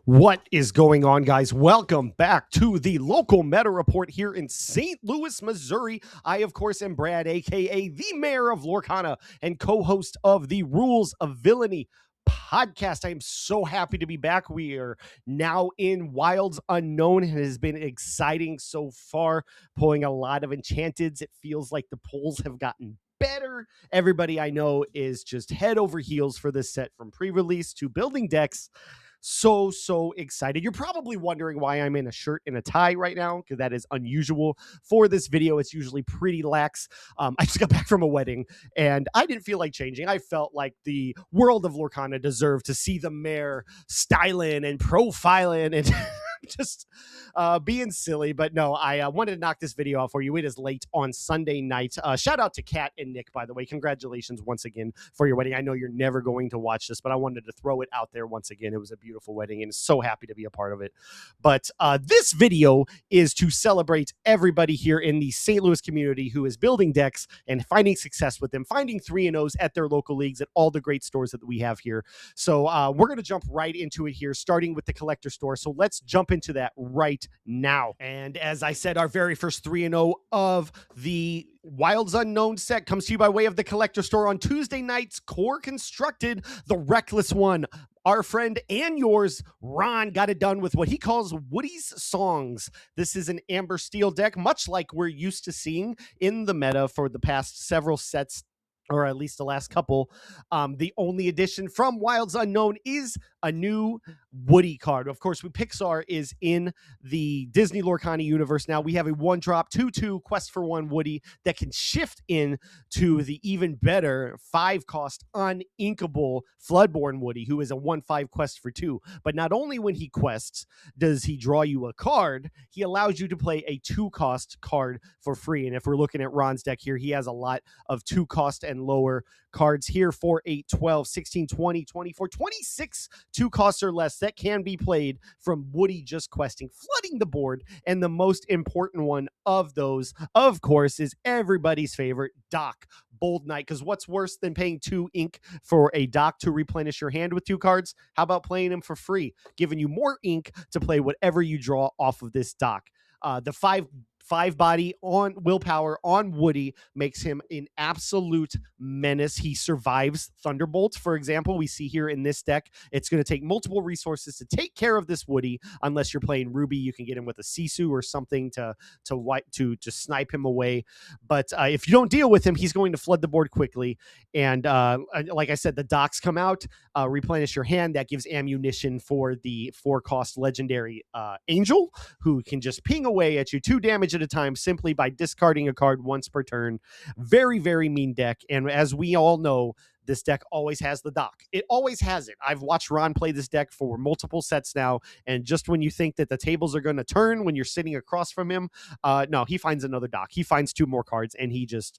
What is going on, guys? Welcome back to the local meta report here in St. Louis, Missouri. I, of course, am Brad, aka the mayor of Lorcana and co-host of the Rules of Villainy podcast. I am so happy to be back. We are now in Wilds Unknown. It has been exciting so far, pulling a lot of enchanteds. It feels like the polls have gotten better. Everybody I know is just head over heels for this set, from pre-release to building decks. So excited. You're probably wondering why I'm in a shirt and a tie right now, because that is unusual for this video. It's usually pretty lax. I just got back from a wedding and I didn't feel like changing. I felt like the world of Lorcana deserved to see the mayor styling and profiling and just being silly. But no, I wanted to knock this video out for you. It is late on Sunday night. Shout out to Kat and Nick, by the way. Congratulations once again for your wedding. I know you're never going to watch this, but I wanted to throw it out there once again. It was a beautiful wedding and so happy to be a part of it. But this video is to celebrate everybody here in the St. Louis community who is building decks and finding success with them, finding 3-0s at their local leagues at all the great stores that we have here. So we're going to jump right into it here, starting with the collector store. So let's jump into that right now. And as I said, our very first 3-0 of the Wilds Unknown set comes to you by way of the collector store. On Tuesday nights, Core constructed the Reckless One. Our friend and yours, Ron, got it done with what he calls Woody's Songs. This is an Amber Steel deck, much like we're used to seeing in the meta for the past several sets, or at least the last couple. The only addition from Wilds Unknown is a new Woody card. Of course, Pixar is in the Disney Lorcana universe now. We have a 1-drop 2/2 Quest for 1 Woody that can shift in to the even better 5-cost uninkable Floodborn Woody, who is a 1/5 Quest for 2. But not only when he quests does he draw you a card, he allows you to play a 2-cost card for free. And if we're looking at Ron's deck here, he has a lot of 2-cost and lower cards here: 4, 8, 12, 16, 20, 24, 26 2-costs or less that can be played from Woody just questing, flooding the board. And the most important one of those, of course, is everybody's favorite, Doc, Bold Knight. Because what's worse than paying 2 ink for a Doc to replenish your hand with 2 cards? How about playing him for free, giving you more ink to play whatever you draw off of this Doc? The 5 body on willpower on Woody makes him an absolute menace. He survives Thunderbolts, for example. We see here in this deck, it's going to take multiple resources to take care of this Woody. Unless you're playing Ruby, you can get him with a Sisu or something to just snipe him away. But if you don't deal with him, he's going to flood the board quickly. And like I said, the Docs come out, replenish your hand. That gives ammunition for the 4-cost legendary Angel, who can just ping away at you 2 damage at a time simply by discarding a card once per turn. Very, very mean deck. And as we all know, this deck always has the Doc. It always has it. I've watched Ron play this deck for multiple sets now, and just when you think that the tables are going to turn when you're sitting across from him, no, he finds another Doc. He finds 2 more cards, and he just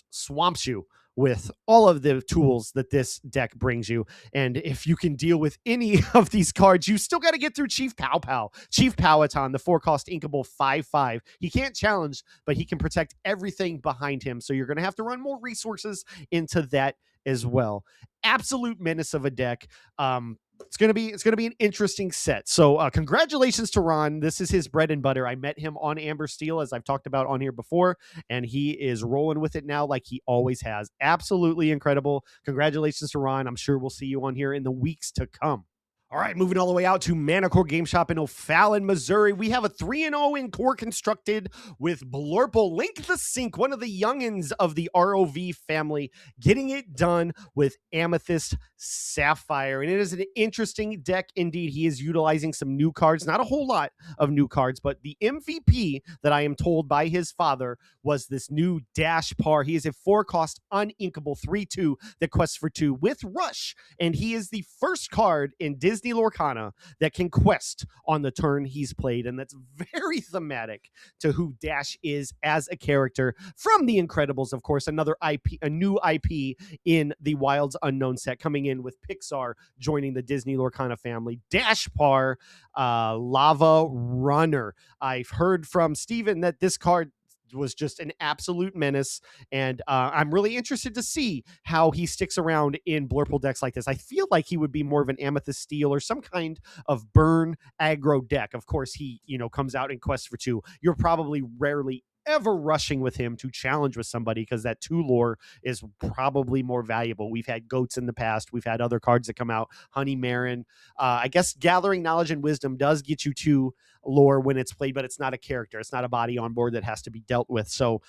swamps you with all of the tools that this deck brings you. And if you can deal with any of these cards, you still got to get through Chief Pow Pow. Chief Powhatan, the 4-cost inkable 5/5. He can't challenge, but he can protect everything behind him. So you're going to have to run more resources into that as well. Absolute menace of a deck. It's gonna be an interesting set. So congratulations to Ron. This is his bread and butter. I met him on Amber Steel, as I've talked about on here before, and he is rolling with it now like he always has. Absolutely incredible. Congratulations to Ron. I'm sure we'll see you on here in the weeks to come. All right, moving all the way out to Manticore Game Shop in O'Fallon, Missouri. We have a 3-0 in Core constructed with Blurple, Linc the Sync, one of the youngins of the ROV family, getting it done with Amethyst Sapphire. And it is an interesting deck indeed. He is utilizing some new cards, not a whole lot of new cards, but the MVP that I am told by his father was this new Dash Par. He is a 4-cost uninkable 3/2 that quests for 2 with Rush. And he is the first card in Disney Lorcana that can quest on the turn he's played, and that's very thematic to who Dash is as a character from The Incredibles. Of course, another IP, a new IP in the Wilds Unknown set, coming in with Pixar joining the Disney Lorcana family. Dash Par, Lava Runner. I've heard from Steven that this card was just an absolute menace. And I'm really interested to see how he sticks around in Blurple decks like this. I feel like he would be more of an Amethyst Steel or some kind of burn aggro deck. Of course, he, comes out in Quest for 2. You're probably rarely ever rushing with him to challenge with somebody because that 2 lore is probably more valuable. We've had goats in the past. We've had other cards that come out. Honey Marin. I guess Gathering Knowledge and Wisdom does get you 2 lore when it's played, but it's not a character. It's not a body on board that has to be dealt with. So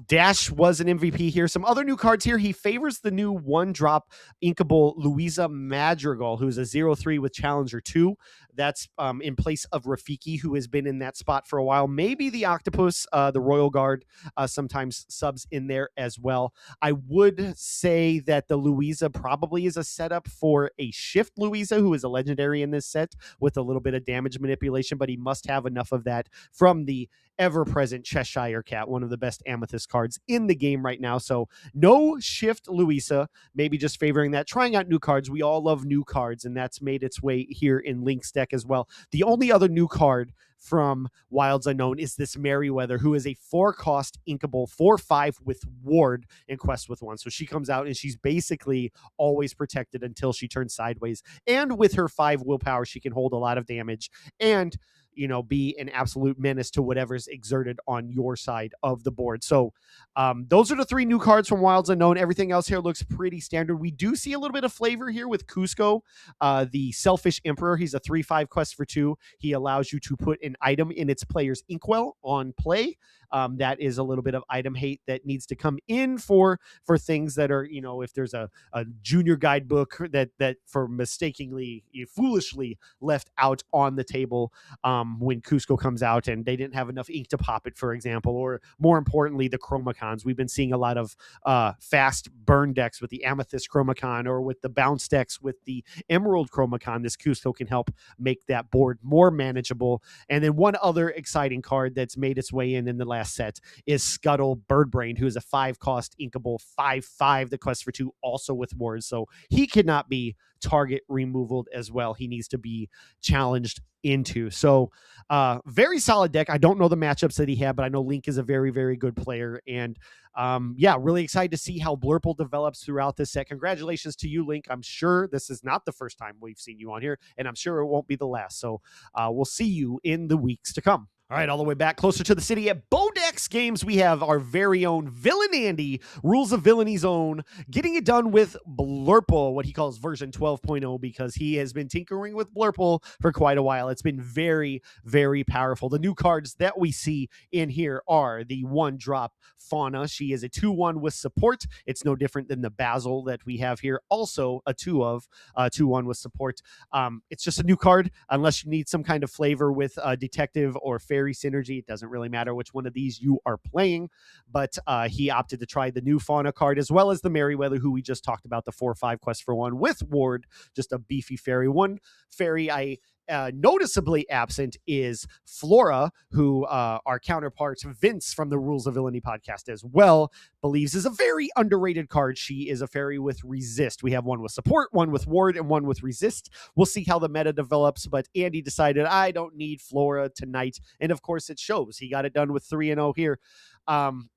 Dash was an MVP here. Some other new cards here. He favors the new 1-drop inkable Louisa Madrigal, who's a 0-3 with Challenger 2. That's in place of Rafiki, who has been in that spot for a while. Maybe the Octopus, the Royal Guard, sometimes subs in there as well. I would say that the Louisa probably is a setup for a Shift Louisa, who is a legendary in this set with a little bit of damage manipulation, but he must have enough of that from the ever-present Cheshire Cat, one of the best Amethyst cards in the game right now. So no Shift Louisa, maybe just favoring that, trying out new cards. We all love new cards, and that's made its way here in Linc's deck as well. The only other new card from Wilds Unknown is this Merryweather, who is a 4-cost inkable 4/5 with Ward in Quest with 1. So she comes out and she's basically always protected until she turns sideways. And with her 5 willpower, she can hold a lot of damage and be an absolute menace to whatever's exerted on your side of the board. So those are the 3 new cards from Wilds Unknown. Everything else here looks pretty standard. We do see a little bit of flavor here with Cusco, the Selfish Emperor. He's a 3/5 Quest for 2. He allows you to put an item in its player's inkwell on play. That is a little bit of item hate that needs to come in for things that are, if there's a junior guidebook that for mistakenly, foolishly left out on the table when Cusco comes out and they didn't have enough ink to pop it, for example, or more importantly, the Chromacons. We've been seeing a lot of fast burn decks with the Amethyst Chromacon or with the bounce decks with the Emerald Chromacon. This Cusco can help make that board more manageable. And then one other exciting card that's made its way in the last set is Scuttle Birdbrain, who is a 5-cost inkable 5/5, the Quest for 2, also with wards. So he cannot be target removal as well. He needs to be challenged into. So very solid deck. I don't know the matchups that he had, but I know Linc is a very, very good player. And really excited to see how Blurple develops throughout this set. Congratulations to you, Linc. I'm sure this is not the first time we've seen you on here, and I'm sure it won't be the last. So we'll see you in the weeks to come. All right, all the way back closer to the city at Bodach Games, we have our very own Villain Andy, Rules of Villainy Zone, getting it done with Blurple, what he calls version 12.0, because he has been tinkering with Blurple for quite a while. It's been very, very powerful. The new cards that we see in here are the 1-drop Fauna. She is a 2/1 with support. It's no different than the Basil that we have here. Also a 2/1 with support. It's just a new card, unless you need some kind of flavor with Detective or Fairy synergy. It doesn't really matter which one of these you are playing, but he opted to try the new Fauna card as well as the Merryweather, who we just talked about, the 4/5 Quest for 1 with Ward, just a beefy fairy. One fairy I noticeably absent is Flora, who our counterpart Vince from the Rules of Villainy podcast as well believes is a very underrated card. She is a fairy with resist. We have one with support, one with ward, and one with resist. We'll see how the meta develops, but Andy decided I don't need Flora tonight, and of course it shows. He got it done with 3-0 here.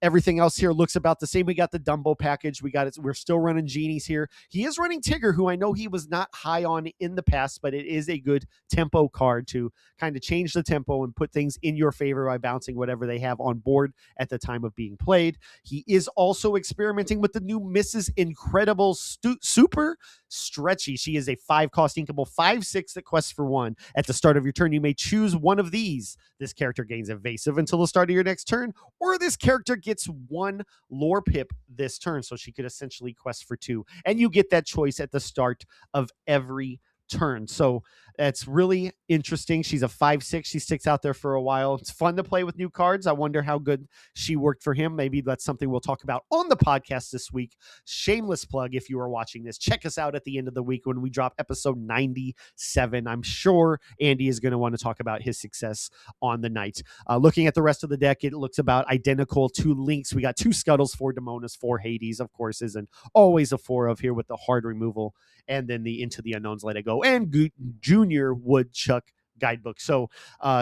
Everything else here looks about the same. We got the Dumbo package. We're still running Genies here. He is running Tigger, who I know he was not high on in the past, but it is a good tempo card to kind of change the tempo and put things in your favor by bouncing whatever they have on board at the time of being played. He is also experimenting with the new Mrs. Incredible Super Stretchy. She is a 5-cost inkable 5/6 that quests for 1. At the start of your turn, you may choose one of these. This character gains evasive until the start of your next turn, or this character gets 1 lore pip this turn, so she could essentially quest for 2. And you get that choice at the start of every turn. So that's really interesting. She's a 5/6. She sticks out there for a while. It's fun to play with new cards. I wonder how good she worked for him. Maybe that's something we'll talk about on the podcast this week. Shameless plug, if you are watching this, check us out at the end of the week when we drop episode 97. I'm sure Andy is going to want to talk about his success on the night. Looking at the rest of the deck, it looks about identical to Linc's. We got 2 Scuttles, 4 Demonas, 4 Hades, of course, isn't always a 4 of here with the hard removal, and then the Into the Unknowns Let It Go, and Junior Woodchuck guidebook. So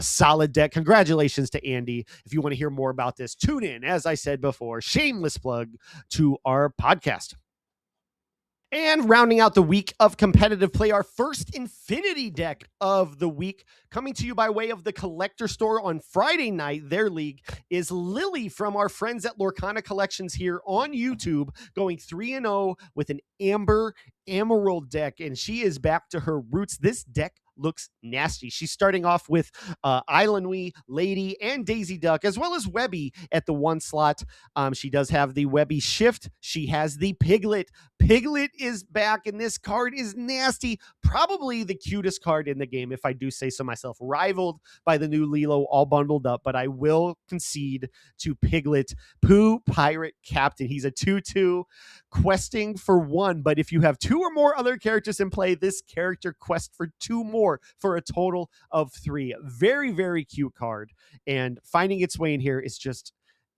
solid deck. Congratulations to Andy. If you want to hear more about this, tune in, as I said before, shameless plug to our podcast. And rounding out the week of competitive play, our first Infinity deck of the week, coming to you by way of the Collector Store on Friday night. Their league is Lili from our friends at Lorcana Collections here on YouTube, going 3-0 with an Amber Emerald deck, and she is back to her roots. This deck looks nasty. She's starting off with Islandwee, Lady, and Daisy Duck, as well as Webby at the one slot. She does have the Webby shift. She has the Piglet. Piglet is back, and this card is nasty. Probably the cutest card in the game, if I do say so myself. Rivaled by the new Lilo, all bundled up, but I will concede to Piglet. Pooh Pirate Captain. He's a 2/2 questing for 1, but if you have 2 or more other characters in play, this character quests for 2 more for a total of 3. Very, very cute card, and finding its way in here is just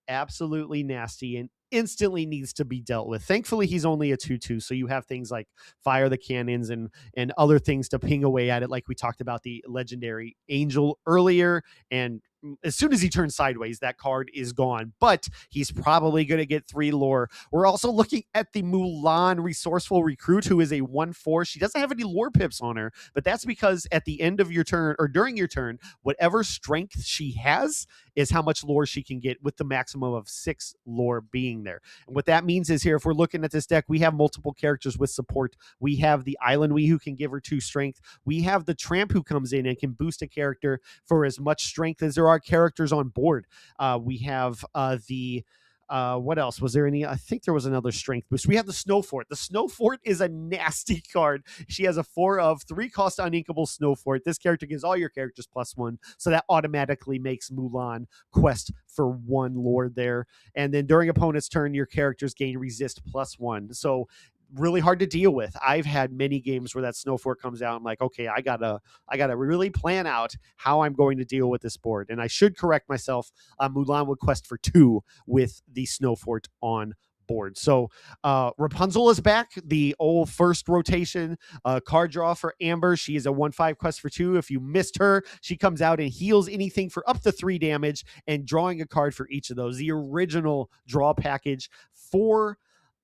absolutely nasty and instantly needs to be dealt with. Thankfully, he's only a 2/2, so you have things like fire the cannons and other things to ping away at it, like we talked about the legendary Angel earlier, and as soon as he turns sideways, that card is gone, but he's probably going to get 3 lore. We're also looking at the Mulan Resourceful Recruit, who is a 1/4. She doesn't have any lore pips on her, but that's because at the end of your turn or during your turn, whatever strength she has is how much lore she can get, with the maximum of 6 lore being there. And what that means is here, if we're looking at this deck, we have multiple characters with support. We have the Islandwee who can give her 2 strength. We have the Tramp who comes in and can boost a character for as much strength as there are characters on board. We have what else was there? I think there was another strength boost. We have the Snow Fort. The Snow Fort is a nasty card. She has a 4 of 3 cost uninkable Snow Fort. This character gives all your characters +1, so that automatically makes Mulan quest for 1 lore there. And then during opponent's turn, your characters gain resist +1. So really hard to deal with. I've had many games where that Snow Fort comes out. I'm like, okay, I gotta really plan out how I'm going to deal with this board. And I should correct myself. Mulan would quest for 2 with the Snow Fort on board. So Rapunzel is back, the old first rotation card draw for Amber. She is a 1/5 quest for 2. If you missed her, she comes out and heals anything for up to 3 damage and drawing a card for each of those. The original draw package for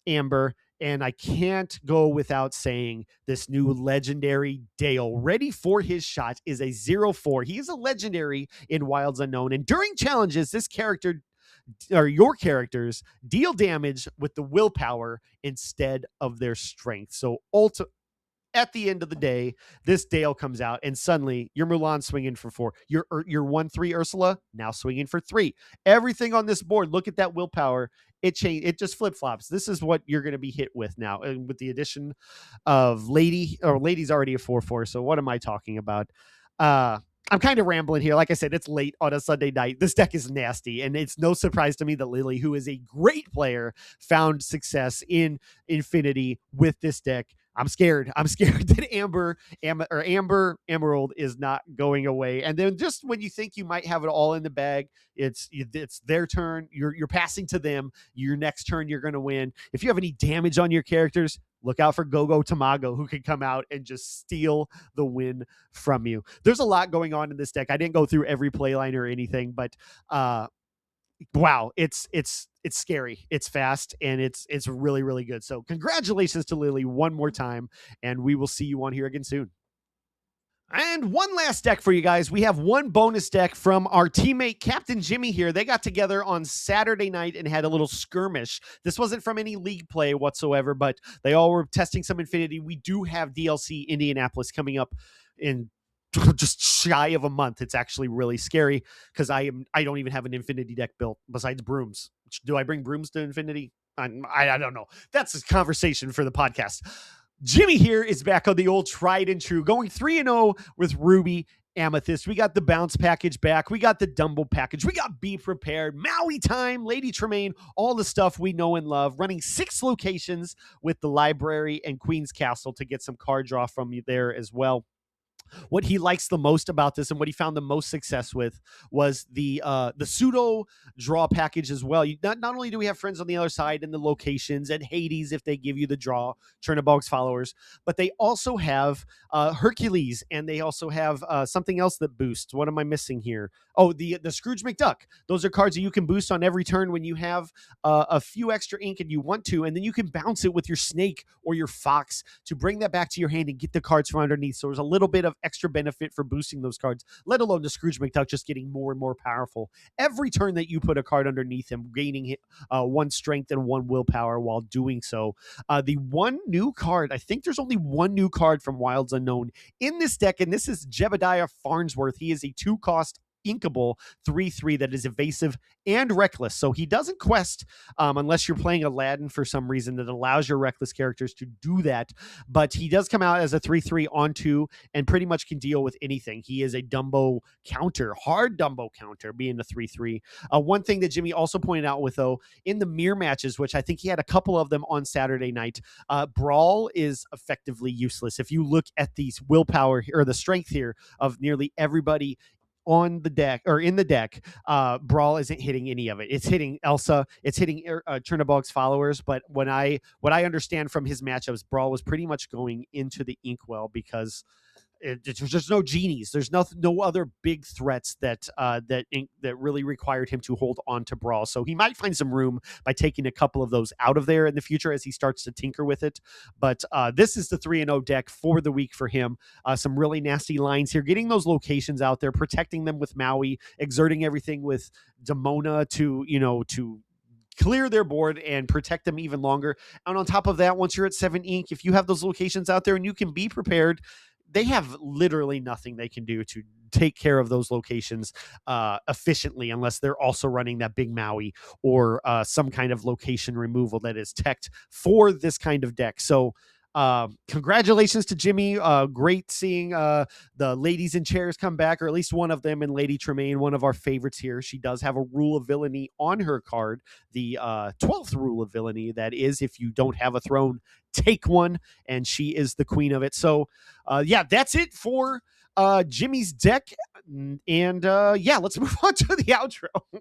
Amber. And I can't go without saying this new legendary Dale, ready for his shot, is a 0/4. He is a legendary in Wilds Unknown. And during challenges, this character, or your characters, deal damage with the willpower instead of their strength. So at the end of the day, this Dale comes out, and suddenly your Mulan swinging for 4. Your 1/3 Ursula now swinging for 3. Everything on this board, look at that willpower. It just flip flops. This is what you're going to be hit with now, and with the addition of Lady's already a 4/4. So what am I talking about? I'm kind of rambling here. Like I said, it's late on a Sunday night. This deck is nasty, and it's no surprise to me that Lili, who is a great player, found success in Infinity with this deck. I'm scared. I'm scared that Amber Emerald is not going away. And then just when you think you might have it all in the bag, it's their turn. You're passing to them. Your next turn, you're going to win. If you have any damage on your characters, look out for Gogo Tamago, who can come out and just steal the win from you. There's a lot going on in this deck. I didn't go through every playline or anything, but wow, it's scary, it's fast, and it's really, really good. So congratulations to Lili one more time, and we will see you on here again soon. And one last deck for you guys. We have one bonus deck from our teammate Captain Jimmy here. They got together on Saturday night and had a little skirmish. This wasn't from any league play whatsoever, but they all were testing some Infinity. We do have DLC Indianapolis coming up in just shy of a month. It's actually really scary because I don't even have an Infinity deck built besides brooms. Do I bring brooms to Infinity? I don't know. That's a conversation for the podcast. Jimmy here is back on the old tried and true, going 3-0 with Ruby Amethyst. We got the bounce package back. We got the Dumble package. We got Be Prepared, Maui Time, Lady Tremaine, all the stuff we know and love. Running 6 locations with the library and Queen's Castle to get some card draw from you there as well. what he likes the most about this and what he found the most success with was the pseudo draw package as well. Not only do we have friends on the other side and the locations and Hades if they give you the draw, Chernobog's followers, but they also have Hercules, and they also have something else that boosts. What am I missing here? Oh, the Scrooge McDuck. Those are cards that you can boost on every turn when you have a few extra ink and you want to, and then you can bounce it with your snake or your fox to bring that back to your hand and get the cards from underneath. So there's a little bit of extra benefit for boosting those cards, let alone the Scrooge McDuck just getting more and more powerful every turn that you put a card underneath him, gaining one strength and one willpower while doing so. The one new card, I think there's only one new card from Wilds Unknown in this deck, and this is Jebediah Farnsworth. He is a 2-cost inkable 3/3 that is evasive and reckless. So he doesn't quest unless you're playing Aladdin for some reason that allows your reckless characters to do that. But he does come out as a 3/3 on 2 and pretty much can deal with anything. He is a Dumbo counter, hard Dumbo counter, being a 3/3. One thing that Jimmy also pointed out with, though, in the mirror matches, which I think he had a couple of them on Saturday night, Brawl is effectively useless. If you look at these willpower or the strength here of nearly everybody on the deck or in the deck, Brawl isn't hitting any of it. It's hitting Elsa, it's hitting Chernobog's followers, but what I understand from his matchups, Brawl was pretty much going into the Inkwell because there's no genies. There's no other big threats that really required him to hold on to Brawl. So he might find some room by taking a couple of those out of there in the future as he starts to tinker with it. But this is the 3-0 deck for the week for him. Some really nasty lines here, getting those locations out there, protecting them with Maui, exerting everything with Demona to clear their board and protect them even longer. And on top of that, once you're at 7 ink, if you have those locations out there and you can be prepared, they have literally nothing they can do to take care of those locations efficiently unless they're also running that big Maui or some kind of location removal that is teched for this kind of deck. So congratulations to Jimmy. Great seeing the ladies in chairs come back, or at least one of them, and Lady Tremaine, one of our favorites here. She does have a rule of villainy on her card, the 12th rule of villainy. That is, if you don't have a throne, take one, and she is the queen of it. So yeah, that's it for Jimmy's deck. And yeah, let's move on to the outro.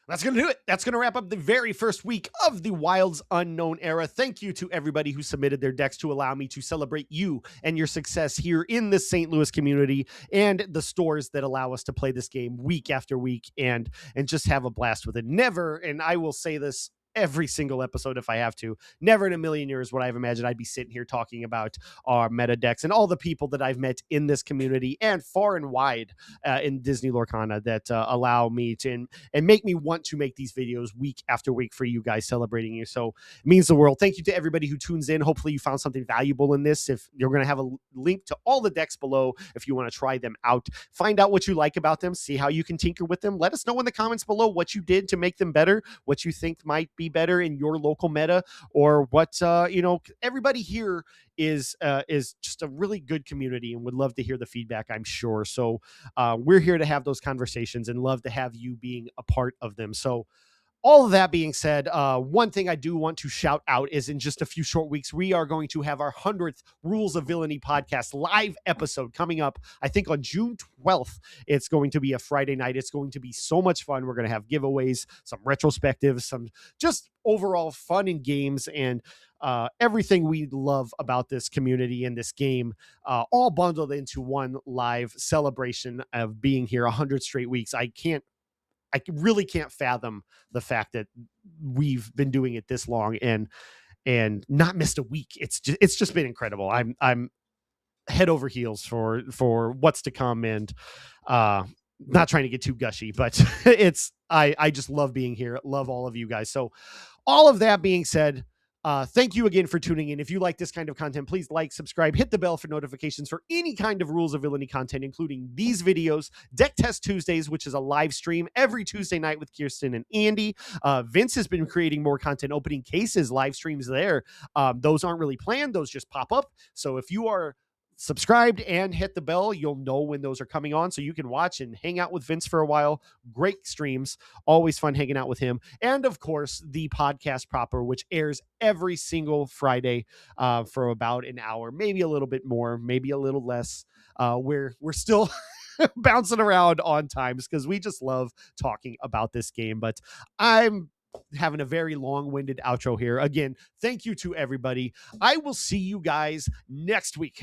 That's going to do it. That's going to wrap up the very first week of the Wilds Unknown era. Thank you to everybody who submitted their decks to allow me to celebrate you and your success here in the St. Louis community, and the stores that allow us to play this game week after week and just have a blast with it. Never, and I will say this every single episode if I have to, never in a million years would I have imagined I'd be sitting here talking about our meta decks and all the people that I've met in this community and far and wide in Disney Lorcana that allow me to and make me want to make these videos week after week for you guys, celebrating you. So it means the world. Thank you to everybody who tunes in. Hopefully you found something valuable in this. If you're going to have a link to all the decks below, if you want to try them out, find out what you like about them, see how you can tinker with them. Let us know in the comments below what you did to make them better, what you think might be better in your local meta, or what everybody here is just a really good community and would love to hear the feedback, I'm sure. So we're here to have those conversations and love to have you being a part of them. So all of that being said, one thing I do want to shout out is in just a few short weeks, we are going to have our 100th Rules of Villainy podcast live episode coming up, I think on June 12th. It's going to be a Friday night. It's going to be so much fun. We're going to have giveaways, some retrospectives, some just overall fun in games, and everything we love about this community and this game, all bundled into one live celebration of being here 100 straight weeks. I really can't fathom the fact that we've been doing it this long and not missed a week. It's just been incredible. I'm head over heels for what's to come, and not trying to get too gushy, but I just love being here. Love all of you guys. So all of that being said, thank you again for tuning in. If you like this kind of content, please like, subscribe, hit the bell for notifications for any kind of Rules of Villainy content, including these videos, Deck Test Tuesdays, which is a live stream every Tuesday night with Kirsten and Andy. Vince has been creating more content, opening cases, live streams there. Those aren't really planned. Those just pop up. So if you are subscribed and hit the bell. You'll know when those are coming on so you can watch and hang out with Vince for a while. Great streams. Always fun hanging out with him. And of course, the podcast proper, which airs every single Friday for about an hour, maybe a little bit more, maybe a little less. We're still bouncing around on times because we just love talking about this game. But I'm having a very long-winded outro here. Again, thank you to everybody. I will see you guys next week